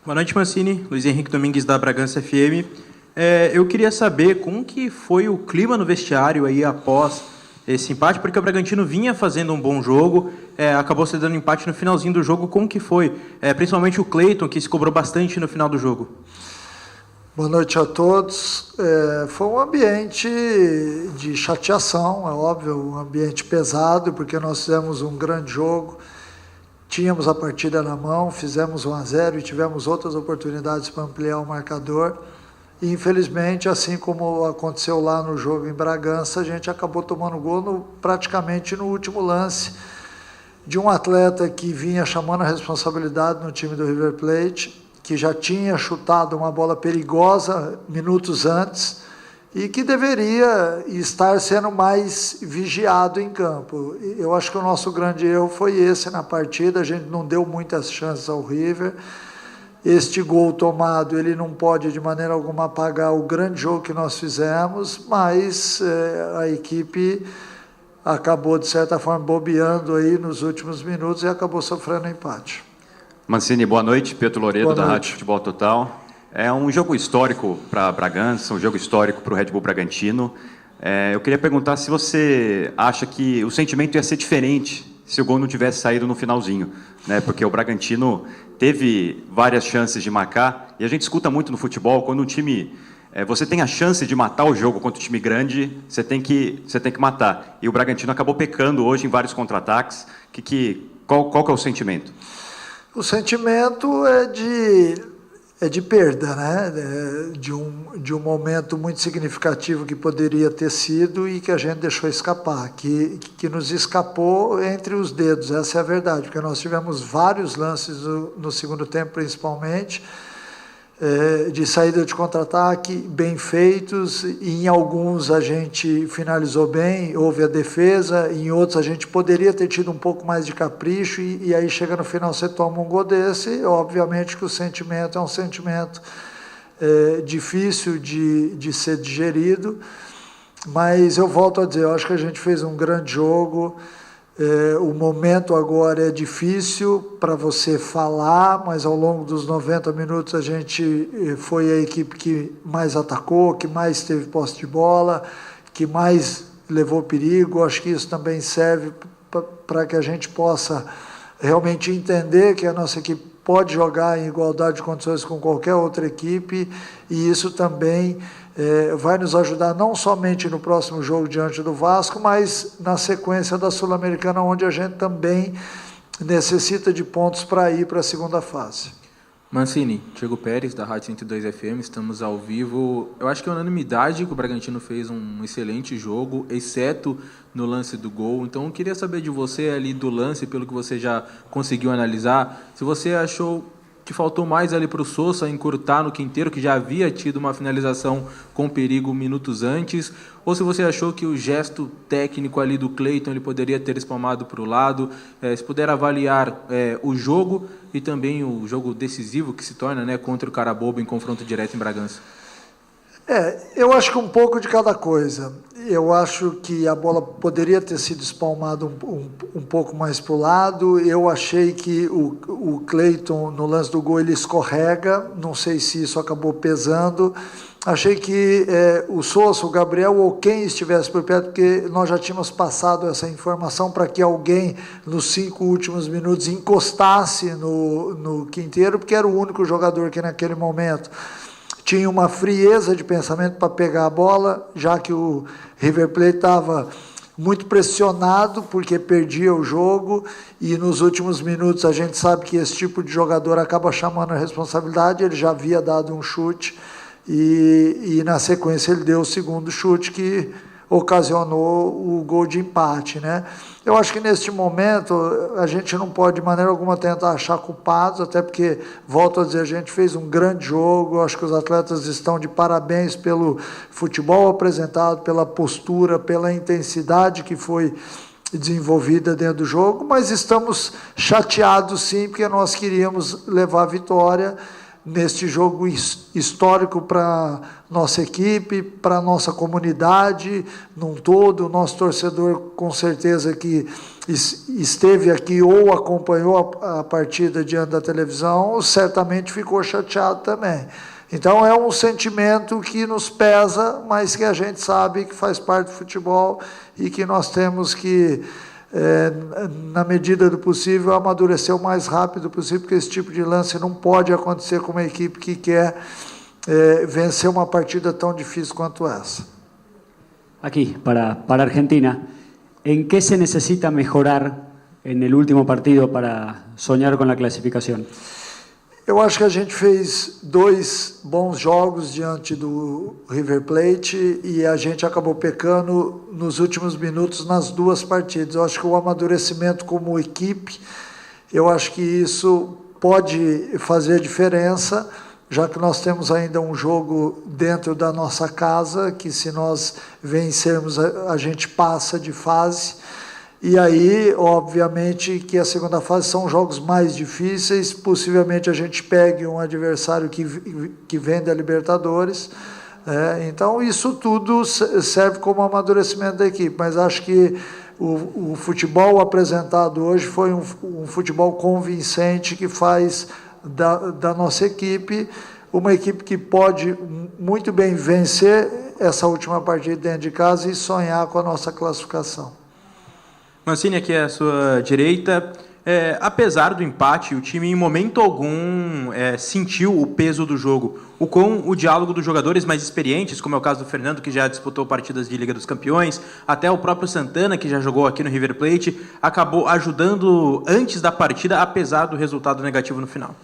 Boa noite, Mancini. Luiz Henrique Domingues, da Bragança FM. Eu queria saber como que foi o clima no vestiário aí após esse empate, porque o Bragantino vinha fazendo um bom jogo, acabou se dando empate no finalzinho do jogo. Como que foi? Principalmente o Cleiton, que se cobrou bastante no final do jogo. Boa noite a todos. Foi um ambiente de chateação, é óbvio, um ambiente pesado, porque nós fizemos um grande jogo, tínhamos a partida na mão, fizemos 1-0 e tivemos outras oportunidades para ampliar o marcador. E, infelizmente, assim como aconteceu lá no jogo em Bragança, a gente acabou tomando gol praticamente no último lance de um atleta que vinha chamando a responsabilidade no time do River Plate, que já tinha chutado uma bola perigosa minutos antes e que deveria estar sendo mais vigiado em campo. Eu acho que o nosso grande erro foi esse na partida, a gente não deu muitas chances ao River. Este gol tomado, ele não pode de maneira alguma apagar o grande jogo que nós fizemos, mas a equipe acabou, de certa forma, bobeando aí nos últimos minutos e acabou sofrendo empate. Mancini, boa noite. Pedro Loredo, da Rádio Futebol Total. É um jogo histórico para Bragança, um jogo histórico para o Red Bull Bragantino. Eu queria perguntar se você acha que o sentimento ia ser diferente se o gol não tivesse saído no finalzinho, né? Porque o Bragantino teve várias chances de marcar, e a gente escuta muito no futebol, quando um time... você tem a chance de matar o jogo contra um time grande, você tem que matar. E o Bragantino acabou pecando hoje em vários contra-ataques. Qual que é o sentimento? O sentimento é de perda, né? De um momento muito significativo que poderia ter sido e que a gente deixou escapar, que nos escapou entre os dedos, essa é a verdade, porque nós tivemos vários lances no segundo tempo, principalmente, de saída de contra-ataque bem feitos, e em alguns a gente finalizou bem, houve a defesa, em outros a gente poderia ter tido um pouco mais de capricho, e aí chega no final você toma um gol desse, obviamente que o sentimento é um sentimento difícil de ser digerido, mas eu volto a dizer, eu acho que a gente fez um grande jogo. O momento agora é difícil para você falar, mas ao longo dos 90 minutos a gente foi a equipe que mais atacou, que mais teve posse de bola, que mais levou perigo. Acho que isso também serve para que a gente possa realmente entender que a nossa equipe pode jogar em igualdade de condições com qualquer outra equipe, e isso também vai nos ajudar não somente no próximo jogo diante do Vasco, mas na sequência da Sul-Americana, onde a gente também necessita de pontos para ir para a segunda fase. Mancini, Diego Pérez, da Rádio 102 FM, estamos ao vivo. Eu acho que é unanimidade que o Bragantino fez um excelente jogo, exceto no lance do gol. Então, eu queria saber de você ali do lance, pelo que você já conseguiu analisar, se você achou que faltou mais ali para o Sousa encurtar no Quinteiro, que já havia tido uma finalização com perigo minutos antes, ou se você achou que o gesto técnico ali do Cleiton ele poderia ter espalmado para o lado, se puder avaliar o jogo e também o jogo decisivo que se torna, né, contra o Carabobo em confronto direto em Bragança. Eu acho que um pouco de cada coisa. Eu acho que a bola poderia ter sido espalmada um pouco mais para o lado. Eu achei que o Cleiton, no lance do gol, ele escorrega. Não sei se isso acabou pesando. Achei que o Sousa, o Gabriel ou quem estivesse por perto, porque nós já tínhamos passado essa informação para que alguém, nos 5 últimos minutos, encostasse no Quinteiro, porque era o único jogador que naquele momento tinha uma frieza de pensamento para pegar a bola, já que o River Plate estava muito pressionado porque perdia o jogo, e nos últimos minutos a gente sabe que esse tipo de jogador acaba chamando a responsabilidade. Ele já havia dado um chute e na sequência ele deu o segundo chute que ocasionou o gol de empate, né? Eu acho que neste momento a gente não pode de maneira alguma tentar achar culpados, até porque, volto a dizer, a gente fez um grande jogo. Acho que os atletas estão de parabéns pelo futebol apresentado, pela postura, pela intensidade que foi desenvolvida dentro do jogo, mas estamos chateados sim, porque nós queríamos levar a vitória. neste jogo histórico para nossa equipe, para nossa comunidade num todo. O nosso torcedor, com certeza, que esteve aqui ou acompanhou a partida diante da televisão, certamente ficou chateado também. Então é um sentimento que nos pesa, mas que a gente sabe que faz parte do futebol e que nós temos que, na medida do possível, amadurecer o mais rápido possível, porque esse tipo de lance não pode acontecer com uma equipe que quer vencer uma partida tão difícil quanto essa. Aquí, para Argentina, ¿en qué se necesita mejorar en el último partido para soñar con la clasificación? Eu acho que a gente fez 2 bons jogos diante do River Plate e a gente acabou pecando nos últimos minutos nas 2 partidas. Eu acho que o amadurecimento como equipe, eu acho que isso pode fazer diferença, já que nós temos ainda um jogo dentro da nossa casa, que se nós vencermos a gente passa de fase. E aí, obviamente, que a segunda fase são jogos mais difíceis, possivelmente a gente pegue um adversário que vem da Libertadores. Então, isso tudo serve como amadurecimento da equipe, mas acho que o futebol apresentado hoje foi um futebol convincente que faz da nossa equipe uma equipe que pode muito bem vencer essa última partida dentro de casa e sonhar com a nossa classificação. Mancini, aqui à sua direita. Apesar do empate, o time em momento algum sentiu o peso do jogo. O diálogo dos jogadores mais experientes, como é o caso do Fernando, que já disputou partidas de Liga dos Campeões, até o próprio Santana, que já jogou aqui no River Plate, acabou ajudando antes da partida, apesar do resultado negativo no final.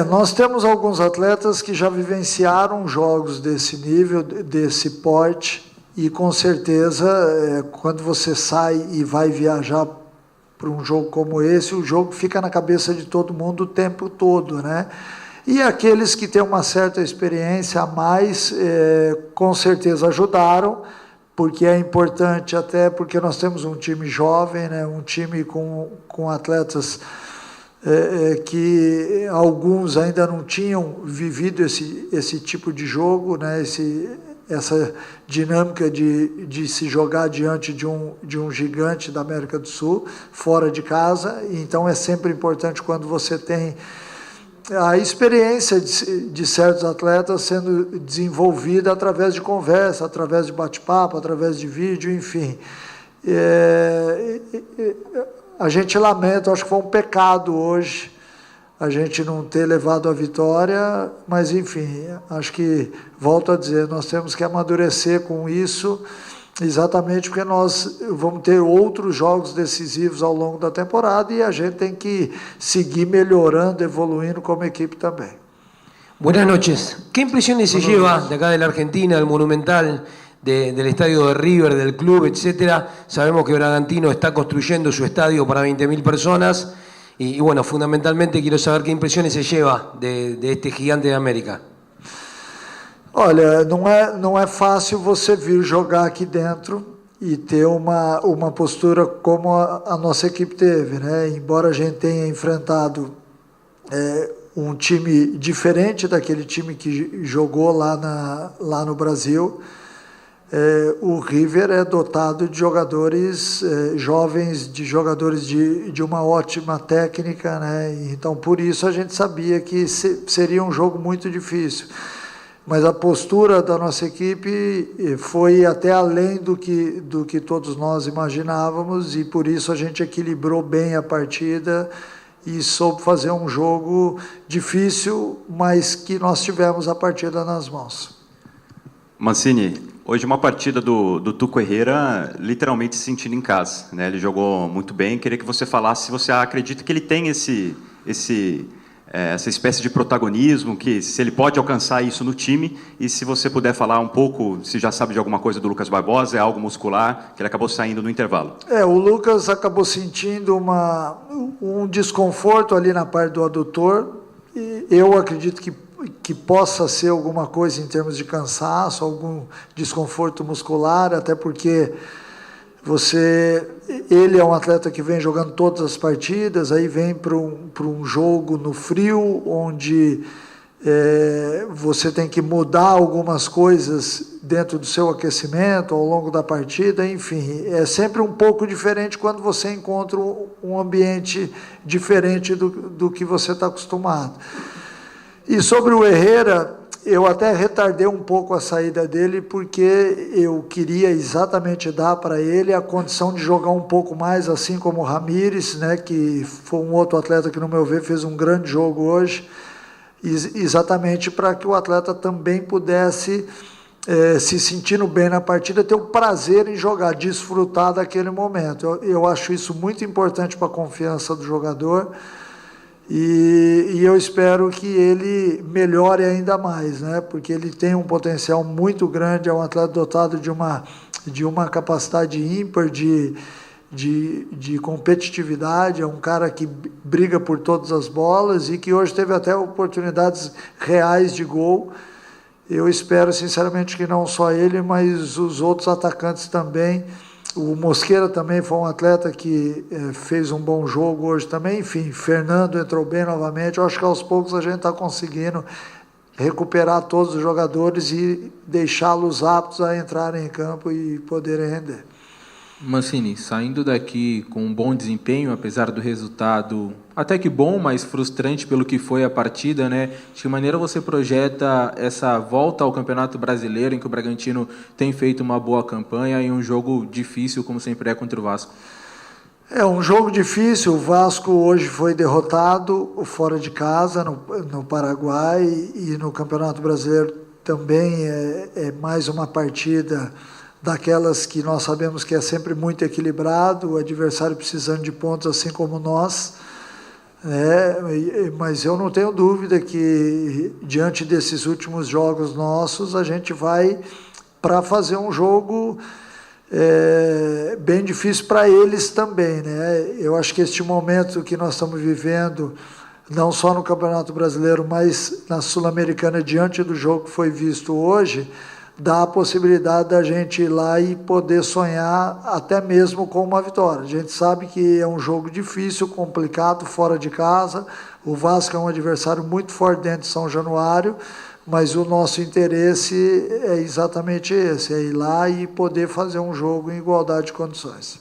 Nós temos alguns atletas que já vivenciaram jogos desse nível, desse porte, e com certeza, quando você sai e vai viajar para um jogo como esse, o jogo fica na cabeça de todo mundo o tempo todo, né? E aqueles que têm uma certa experiência a mais, com certeza ajudaram, porque é importante, até porque nós temos um time jovem, né? Um time com atletas que alguns ainda não tinham vivido esse tipo de jogo, né? Essa dinâmica de se jogar diante de um gigante da América do Sul, fora de casa. Então é sempre importante quando você tem a experiência de certos atletas sendo desenvolvida através de conversa, através de bate-papo, através de vídeo, enfim. A gente lamenta, acho que foi um pecado hoje a gente não ter levado a vitória, mas enfim, acho que, volto a dizer, nós temos que amadurecer com isso, exatamente porque nós vamos ter outros jogos decisivos ao longo da temporada e a gente tem que seguir melhorando, evoluindo como equipe também. Buenas noches. ¿Qué impresiones se lleva de acá de la Argentina, del Monumental, del estadio de River, del club, etcétera? Sabemos que Bragantino está construyendo su estadio para 20.000 personas. Y bueno, fundamentalmente quiero saber qué impresiones se lleva de este gigante de América. Olha, não é fácil você vir jogar aqui dentro e ter uma postura como a nossa equipe teve, né? Embora a gente tenha enfrentado um time diferente daquele time que jogou lá no Brasil, o River é dotado de jogadores jovens, de jogadores de uma ótima técnica, né? Então, por isso, a gente sabia que seria um jogo muito difícil. Mas a postura da nossa equipe foi até além do que todos nós imaginávamos e, por isso, a gente equilibrou bem a partida e soube fazer um jogo difícil, mas que nós tivemos a partida nas mãos. Mancini, hoje uma partida do Tuco Herrera literalmente se sentindo em casa, né? Ele jogou muito bem. Queria que você falasse se você acredita que ele tem essa espécie de protagonismo, que se ele pode alcançar isso no time, e se você puder falar um pouco, se já sabe de alguma coisa do Lucas Barbosa, é algo muscular, que ele acabou saindo no intervalo. O Lucas acabou sentindo um desconforto ali na parte do adutor, e eu acredito que possa ser alguma coisa em termos de cansaço, algum desconforto muscular, até porque ele é um atleta que vem jogando todas as partidas, aí vem para um jogo no frio, onde você tem que mudar algumas coisas dentro do seu aquecimento ao longo da partida, enfim, é sempre um pouco diferente quando você encontra um ambiente diferente do que você está acostumado. E sobre o Herrera, eu até retardei um pouco a saída dele, porque eu queria exatamente dar para ele a condição de jogar um pouco mais, assim como o Ramírez, né, que foi um outro atleta que, no meu ver, fez um grande jogo hoje, exatamente para que o atleta também pudesse, se sentindo bem na partida, ter o prazer em jogar, desfrutar daquele momento. Eu acho isso muito importante para a confiança do jogador, e eu espero que ele melhore ainda mais, né? Porque ele tem um potencial muito grande, é um atleta dotado de uma capacidade ímpar de competitividade, é um cara que briga por todas as bolas e que hoje teve até oportunidades reais de gol. Eu espero sinceramente que não só ele, mas os outros atacantes também. O Mosquera também foi um atleta que fez um bom jogo hoje também. Enfim, Fernando entrou bem novamente. Eu acho que aos poucos a gente está conseguindo recuperar todos os jogadores e deixá-los aptos a entrarem em campo e poderem render. Mancini, saindo daqui com um bom desempenho, apesar do resultado até que bom, mas frustrante pelo que foi a partida, né? De que maneira você projeta essa volta ao Campeonato Brasileiro, em que o Bragantino tem feito uma boa campanha e um jogo difícil, como sempre é, contra o Vasco? É um jogo difícil. O Vasco hoje foi derrotado fora de casa, no Paraguai, e no Campeonato Brasileiro também é mais uma partida daquelas que nós sabemos que é sempre muito equilibrado, o adversário precisando de pontos assim como nós, mas eu não tenho dúvida que diante desses últimos jogos nossos a gente vai para fazer um jogo bem difícil para eles também, né? Eu acho que este momento que nós estamos vivendo, não só no Campeonato Brasileiro, mas na Sul-Americana, diante do jogo que foi visto hoje, dá a possibilidade da gente ir lá e poder sonhar até mesmo com uma vitória. A gente sabe que é um jogo difícil, complicado, fora de casa. O Vasco é um adversário muito forte dentro de São Januário, mas o nosso interesse é exatamente esse, é ir lá e poder fazer um jogo em igualdade de condições.